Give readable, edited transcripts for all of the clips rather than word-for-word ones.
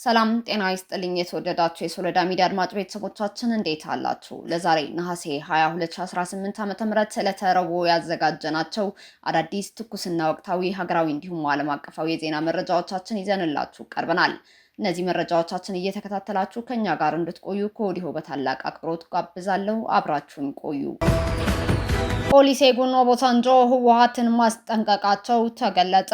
ሰላም ጤና ይስጥልኝ የተወደዳችሁ የሶሎዳ ሚዲያ አድማጭ ቤተሰቦቻችን እንዴት አላችሁ? ለዛሬ ነሐሴ 22 2018 ዓ.ም ዕለተ ረቡዕ ያዘጋጀናቸው አዳዲስ ትኩስና ወቅታዊ ሀገራዊ እንዲሁም ዓለም አቀፋዊ የዜና መረጃዎቻችን ይዘንላችሁ ቀርበናል። እነዚህ መረጃዎቻችን እየተከታተላችሁ ከኛ ጋር እንድትቆዩ ከወዲሁ በታላቅ አክብሮት ጋብዛለሁ። አብራችሁን ቆዩ። ኦሉሴጉን ኦባሳንጆ ህወሓትን ማስጠንቀቃቸው ተገለጸ።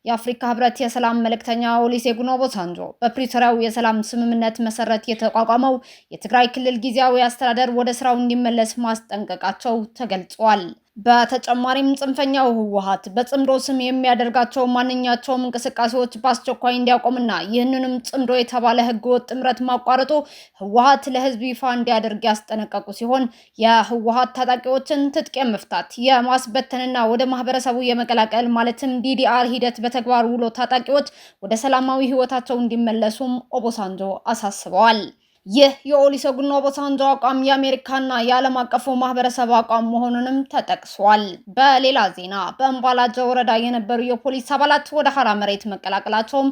የአፍሪካ ህብረት የሰላም መልእክተኛ ኦሉሴጉን ኦባሳንጆ በፕሪቶሪያው የሰላም ስምምነት መሰረት የተቋቋመው የትግራይ ክልል ጊዜያዊ አስተዳደር ወደ ስራው እንዲመለስ ማስጠንቀቃቸው ተገልጿል። በተጨማሪም ጽንፈኛው ህወሓት በጽምዶ ስም የሚያደርጋቸው ማንኛቸውም እንቅስቃሴዎች በአስቸኳይ እንዲያቆምና ይህንንም ጽምዶ የተባለ ህገወጥ ጥምረት ማቋረጡ ህወሓት ለህዝብ ይፋ እንዲያደርግ ያስጠነቀቁ ሲሆን የህወሓት ታጣቂዎችን ትጥቅ የመፍታት የማስበተንና ወደ ማህበረሰቡ የመቀላቀል ማለትም ዲዲአር ሂደት በተግባር ውሎ ታጣቂዎች ወደ ሰላማዊ ህይወታቸው እንዲመለሱም ኦባሳንጆ አሳስበዋል። ይህ የኦሉሴጉን ኦባሳንጆ አቋም የአሜሪካና የዓለም አቀፉ ማህበረሰብ አቋም መሆኑንም ተጠቅሷል። በሌላ ዜና በእምባላጀ ወረዳ የነበሩ የፖሊስ አባላት ወደ ሀራ መሬት መቀላቀላቸውም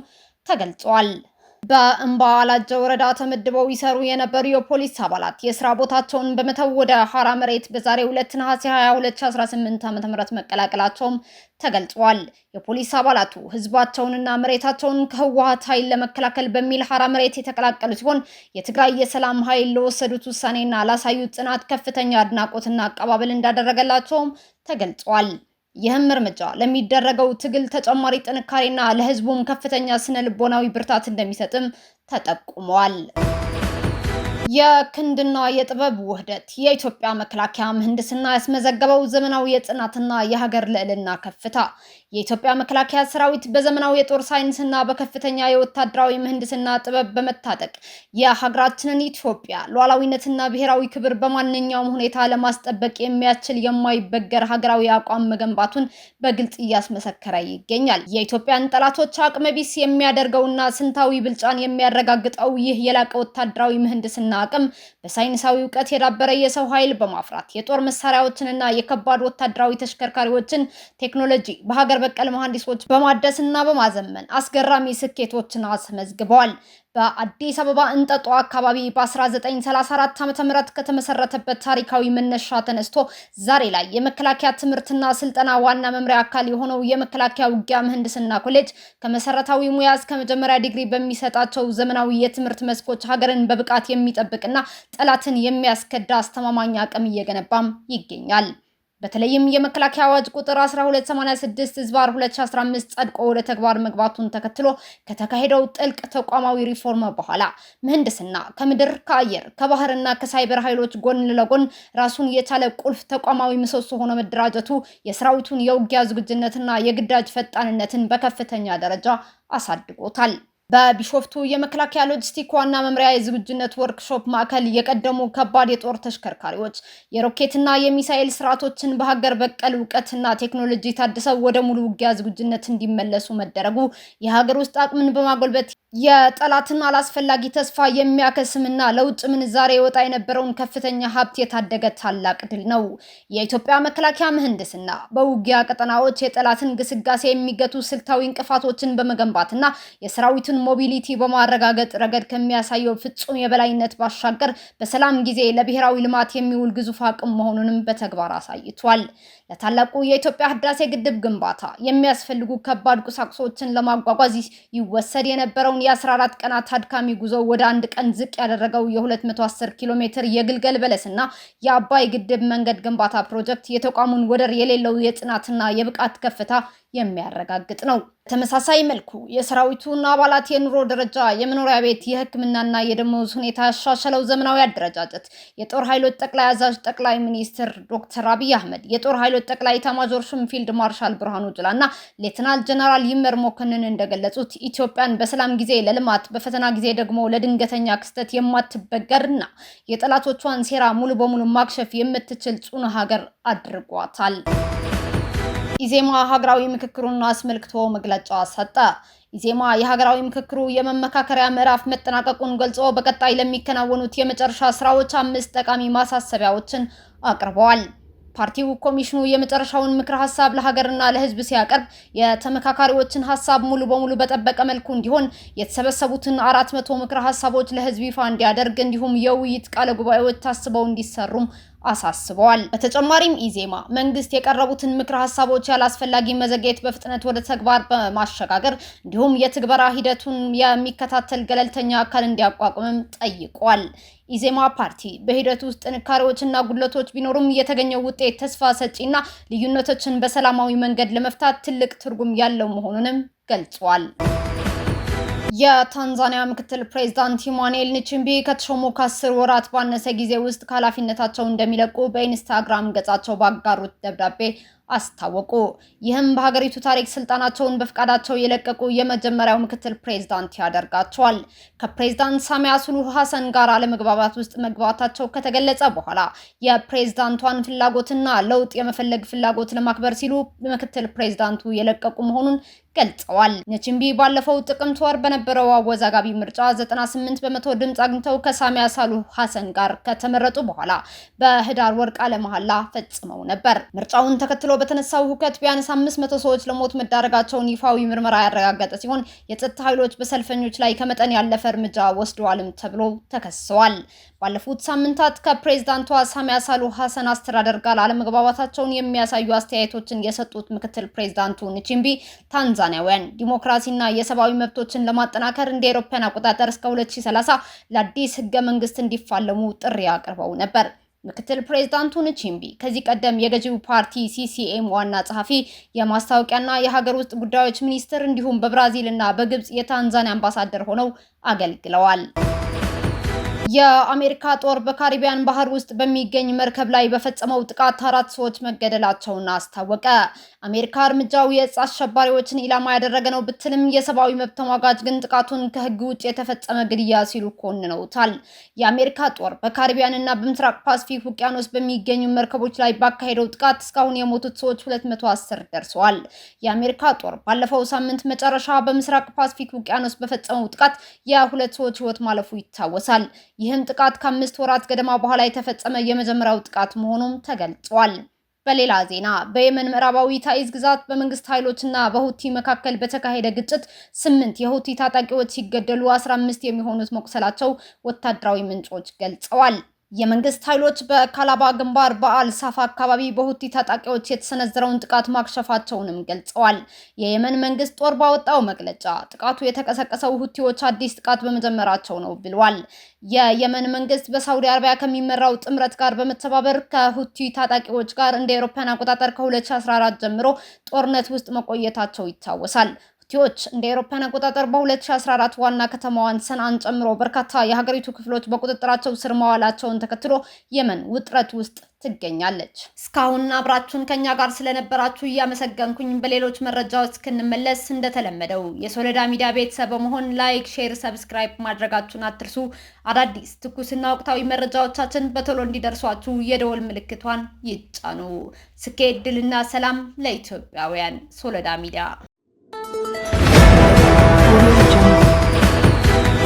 ተገልጿል። በእምባላጀ ወረዳ ተመድበው ይሰሩ የነበሩ የፖሊስ አባላት የስራ ቦታቸውን በመተው ወደ ሀራ መሬት በዛሬው ዕለት ነሐሴ 22 2018 ዓ.ም መቀላቀላቸውም ተገልጿል። የፖሊስ አባላቱ ህዝባቸውንና መሬታቸውን ከህወሓት ኃይል ለመከላከል በሚል ሀራ መሬት የተቀላቀሉ ሲሆን የትግራይ የሰላም ኃይል ለወሰዱት ውሳኔና ላሳዩት ጽናት ከፍተኛ አድናቆትና አቀባበል እንዳደረገላቸውም ተገልጿል። ይህም እርምጃ ለሚደረገው ትግል ተጨማሪ ጥንካሬና ለህዝቡም ከፍተኛ ስነ ልቦናዊ ብርታት እንደሚሰጥም ተጠቁሟል። የክንድና የጥበብ ውህደት የኢትዮጵያ መከላከያ ምህንድስና ያስመዘገበው ዘመናዊ የጽናትና የሀገር ልዕልና ከፍታ። የኢትዮጵያ መከላከያ ሰራዊት በዘመናዊ የጦር ሳይንስና በከፍተኛ የወታደራዊ ምህንድስና ጥበብ በመታጠቅ የሀገራችንን ኢትዮጵያ ሉዓላዊነትና ብሔራዊ ክብር በማንኛውም ሁኔታ ለማስጠበቅ የሚያስችል የማይበገር ሀገራዊ አቋም መገንባቱን በግልጽ እያስመሰከረ ይገኛል። የኢትዮጵያን ጠላቶች አቅመቢስ የሚያደርገውና ስንታዊ ብልጫን የሚያረጋግጠው ይህ የላቀ ወታደራዊ ምህንድስና አቅም በሳይንሳዊ እውቀት የዳበረ የሰው ኃይል በማፍራት የጦር መሳሪያዎችንና የከባድ ወታደራዊ ተሽከርካሪዎችን ቴክኖሎጂ በሀገር በቀል መሐንዲሶች በማደስና በማዘመን አስገራሚ ስኬቶችን አስመዝግበዋል። በአዲስ አበባ እንጠጦ አካባቢ በ1934 ዓ.ም ከተመሰረተበት ታሪካዊ መነሻ ተነስቶ ዛሬ ላይ የመከላከያ ትምህርትና ስልጠና ዋና መምሪያ አካል የሆነው የመከላከያ ውጊያ ምህንድስና ኮሌጅ ከመሰረታዊ ሙያ እስከ መጀመሪያ ዲግሪ በሚሰጣቸው ዘመናዊ የትምህርት መስኮች ሀገርን በብቃት የሚጠብቅና ጠላትን የሚያስከዳ አስተማማኝ አቅም እየገነባም ይገኛል። በተለይም የመከላከያ አዋጅ ቁጥር 1286/2015 ጸድቆ ወደ ተግባር መግባቱን ተከትሎ ከተካሄደው ጥልቅ ተቋማዊ ሪፎርም በኋላ ምህንድስና ከምድር፣ ከአየር፣ ከባህርና ከሳይበር ኃይሎች ጎን ለጎን ራሱን የቻለ ቁልፍ ተቋማዊ ምሰሶ ሆኖ መደራጀቱ የሰራዊቱን የውጊያ ዝግጁነትና የግዳጅ ፈጣንነትን በከፍተኛ ደረጃ አሳድጎታል። በቢሾፍቱ የመከላከያ ሎጂስቲክ ዋና መምሪያ የዝግጁነት ወርክሾፕ ማዕከል የቀደሙ ከባድ የጦር ተሽከርካሪዎች የሮኬትና የሚሳኤል ስርዓቶችን በሀገር በቀል እውቀትና ቴክኖሎጂ ታድሰው ወደ ሙሉ ውጊያ ዝግጁነት እንዲመለሱ መደረጉ የሀገር ውስጥ አቅምን በማጎልበት የጠላትን አላስፈላጊ ተስፋ የሚያከስምና ለውጭ ምንዛሬ የወጣ የነበረውን ከፍተኛ ሀብት የታደገ ታላቅ ድል ነው። የኢትዮጵያ መከላከያ ምህንድስና በውጊያ ቀጠናዎች የጠላትን ግስጋሴ የሚገቱ ስልታዊ እንቅፋቶችን በመገንባትና የሰራዊቱን ሞቢሊቲ በማረጋገጥ ረገድ ከሚያሳየው ፍጹም የበላይነት ባሻገር በሰላም ጊዜ ለብሔራዊ ልማት የሚውል ግዙፍ አቅም መሆኑንም በተግባር አሳይቷል። ለታላቁ የኢትዮጵያ ህዳሴ ግድብ ግንባታ የሚያስፈልጉ ከባድ ቁሳቁሶችን ለማጓጓዝ ይወሰድ የነበረውን የ14 ቀናት አድካሚ ጉዞ ወደ አንድ ቀን ዝቅ ያደረገው የ210 ኪሎ ሜትር የግልገል በለስና የአባይ ግድብ መንገድ ግንባታ ፕሮጀክት የተቋሙን ወደር የሌለው የጽናትና የብቃት ከፍታ የሚያረጋግጥ ነው። በተመሳሳይ መልኩ የሰራዊቱና አባላት የኑሮ ደረጃ፣ የመኖሪያ ቤት፣ የሕክምናና የደሞዝ ሁኔታ ያሻሸለው ዘመናዊ አደረጃጀት የጦር ኃይሎች ጠቅላይ አዛዥ ጠቅላይ ሚኒስትር ዶክተር አብይ አህመድ፣ የጦር ኃይሎች ጠቅላይ ኤታማዦር ሹም ፊልድ ማርሻል ብርሃኑ ጁላና ሌተናል ጀነራል ይመር ሞከንን እንደገለጹት ኢትዮጵያን በሰላም ጊዜ ለልማት፣ በፈተና ጊዜ ደግሞ ለድንገተኛ ክስተት የማትበገርና የጠላቶቿን ሴራ ሙሉ በሙሉ ማክሸፍ የምትችል ጽኑ ሀገር አድርጓታል። ኢዜማ ሀገራዊ ምክክሩን አስመልክቶ መግለጫ ሰጠ። ኢዜማ የሀገራዊ ምክክሩ የመመካከሪያ ምዕራፍ መጠናቀቁን ገልጾ በቀጣይ ለሚከናወኑት የመጨረሻ ስራዎች 5 ጠቃሚ ማሳሰቢያዎችን አቅርበዋል። ፓርቲው ኮሚሽኑ የመጨረሻውን ምክረ ሀሳብ ለሀገርና ለሕዝብ ሲያቀርብ የተመካካሪዎችን ሀሳብ ሙሉ በሙሉ በጠበቀ መልኩ እንዲሆን የተሰበሰቡትን 400 ምክረ ሀሳቦች ለሕዝብ ይፋ እንዲያደርግ እንዲሁም የውይይት ቃለ ጉባኤዎች ታስበው እንዲሰሩም አሳስበዋል። በተጨማሪም ኢዜማ መንግስት የቀረቡትን ምክረ ሀሳቦች ያላስፈላጊ መዘግየት በፍጥነት ወደ ተግባር በማሸጋገር እንዲሁም የትግበራ ሂደቱን የሚከታተል ገለልተኛ አካል እንዲያቋቁምም ጠይቋል። ኢዜማ ፓርቲ በሂደቱ ውስጥ ጥንካሬዎችና ጉድለቶች ቢኖሩም የተገኘው ውጤት ተስፋ ሰጪና ልዩነቶችን በሰላማዊ መንገድ ለመፍታት ትልቅ ትርጉም ያለው መሆኑንም ገልጿል። የታንዛኒያ ምክትል ፕሬዝዳንት ኢማኑኤል ንቺምቢ ከተሾሙ ከ10 ወራት ባነሰ ጊዜ ውስጥ ከኃላፊነታቸው እንደሚለቁ በኢንስታግራም ገጻቸው ባጋሩት ደብዳቤ አስታወቁ። ይህም በሀገሪቱ ታሪክ ስልጣናቸውን በፍቃዳቸው የለቀቁ የመጀመሪያው ምክትል ፕሬዝዳንት ያደርጋቸዋል። ከፕሬዝዳንት ሳሚያ ሱሉሁ ሐሰን ጋር አለመግባባት ውስጥ መግባታቸው ከተገለጸ በኋላ የፕሬዝዳንቷን ፍላጎትና ለውጥ የመፈለግ ፍላጎት ለማክበር ሲሉ ምክትል ፕሬዝዳንቱ የለቀቁ መሆኑን ገልጸዋል። ንቺምቢ ባለፈው ጥቅምት ወር በነበረው አወዛጋቢ ምርጫ 98 በመቶ ድምጽ አግኝተው ከሳሚያ ሱሉሁ ሐሰን ጋር ከተመረጡ በኋላ በህዳር ወር ቃለ መሐላ ፈጽመው ነበር። ምርጫውን ተከትሎ በተነሳው ሁከት ቢያንስ 500 ሰዎች ለሞት መዳረጋቸውን ይፋዊ ምርመራ ያረጋገጠ ሲሆን የጸጥታ ኃይሎች በሰልፈኞች ላይ ከመጠን ያለፈ እርምጃ ወስደዋልም ተብሎ ተከሰዋል። ባለፉት ሳምንታት ከፕሬዝዳንቷ ሳሚያ ሱሉሁ ሐሰን አስተዳደር ጋር አለመግባባታቸውን የሚያሳዩ አስተያየቶችን የሰጡት ምክትል ፕሬዝዳንቱ ንቺምቢ ታንዛኒያውያን ዲሞክራሲና የሰብአዊ መብቶችን ለማጠናከር እንደ አውሮፓውያን አቆጣጠር እስከ 2030 ለአዲስ ህገ መንግስት እንዲፋለሙ ጥሪ አቅርበው ነበር። ምክትል ፕሬዝዳንቱ ንቺምቢ ከዚህ ቀደም የገዢው ፓርቲ ሲሲኤም ዋና ጸሐፊ፣ የማስታወቂያና የሀገር ውስጥ ጉዳዮች ሚኒስትር እንዲሁም በብራዚል እና በግብጽ የታንዛኒያ አምባሳደር ሆነው አገልግለዋል። የአሜሪካ ጦር በካሪቢያን ባህር ውስጥ በሚገኝ መርከብ ላይ በፈጸመው ጥቃት 4 ሰዎች መገደላቸውን አስታወቀ። አሜሪካ እርምጃው የእጽ አሸባሪዎችን ኢላማ ያደረገ ነው ብትልም የሰብአዊ መብት ተሟጋች ግን ጥቃቱን ከህግ ውጭ የተፈጸመ ግድያ ሲሉ ኮንነውታል። የአሜሪካ ጦር በካሪቢያን እና በምስራቅ ፓሲፊክ ውቅያኖስ በሚገኙ መርከቦች ላይ ባካሄደው ጥቃት እስካሁን የሞቱት ሰዎች 210 ደርሰዋል። የአሜሪካ ጦር ባለፈው ሳምንት መጨረሻ በምስራቅ ፓሲፊክ ውቅያኖስ በፈጸመው ጥቃት የ2 ሰዎች ህይወት ማለፉ ይታወሳል። ይህም ጥቃት ከ5 ወራት ገደማ በኋላ የተፈጸመ የመጀመሪያው ጥቃት መሆኑም ተገልጿል። በሌላ ዜና በየመን ምዕራባዊ ታኢዝ ግዛት በመንግስት ኃይሎችና በሁቲ መካከል በተካሄደ ግጭት 8 የሁቲ ታጣቂዎች ሲገደሉ 15 የሚሆኑት መቁሰላቸው ወታደራዊ ምንጮች ገልጸዋል። የመንግስት ኃይሎች በካላባ ግንባር በአል ሳፋ አካባቢ በሁቲ ታጣቂዎች የተሰነዘረውን ጥቃት ማክሸፋቸውንም ገልጸዋል። የየመን መንግስት ጦር ባወጣው መግለጫ ጥቃቱ የተቀሰቀሰው ሁቲዎች አዲስ ጥቃት በመጀመራቸው ነው ብሏል። የየመን መንግስት በሳውዲ አረቢያ ከሚመራው ጥምረት ጋር በመተባበር ከሁቲ ታጣቂዎች ጋር እንደ አውሮፓውያን አቆጣጠር ከ2014 ጀምሮ ጦርነት ውስጥ መቆየታቸው ይታወሳል። ሁቲዎች እንደ አውሮፓውያን አቆጣጠር በ2014 ዋና ከተማዋን ሰንዓን ጨምሮ በርካታ የሀገሪቱ ክፍሎች በቁጥጥራቸው ስር መዋላቸውን ተከትሎ የመን ውጥረት ውስጥ ትገኛለች። እስካሁን አብራችሁን ከኛ ጋር ስለነበራችሁ እያመሰገንኩኝ በሌሎች መረጃዎች እስክንመለስ እንደተለመደው የሶሎዳ ሚዲያ ቤተሰብ በመሆን ላይክ፣ ሼር፣ ሰብስክራይብ ማድረጋችሁን አትርሱ። አዳዲስ ትኩስና ወቅታዊ መረጃዎቻችን በቶሎ እንዲደርሷችሁ የደወል ምልክቷን ይጫኑ። ስኬት፣ ድልና ሰላም ለኢትዮጵያውያን። ሶሎዳ ሚዲያ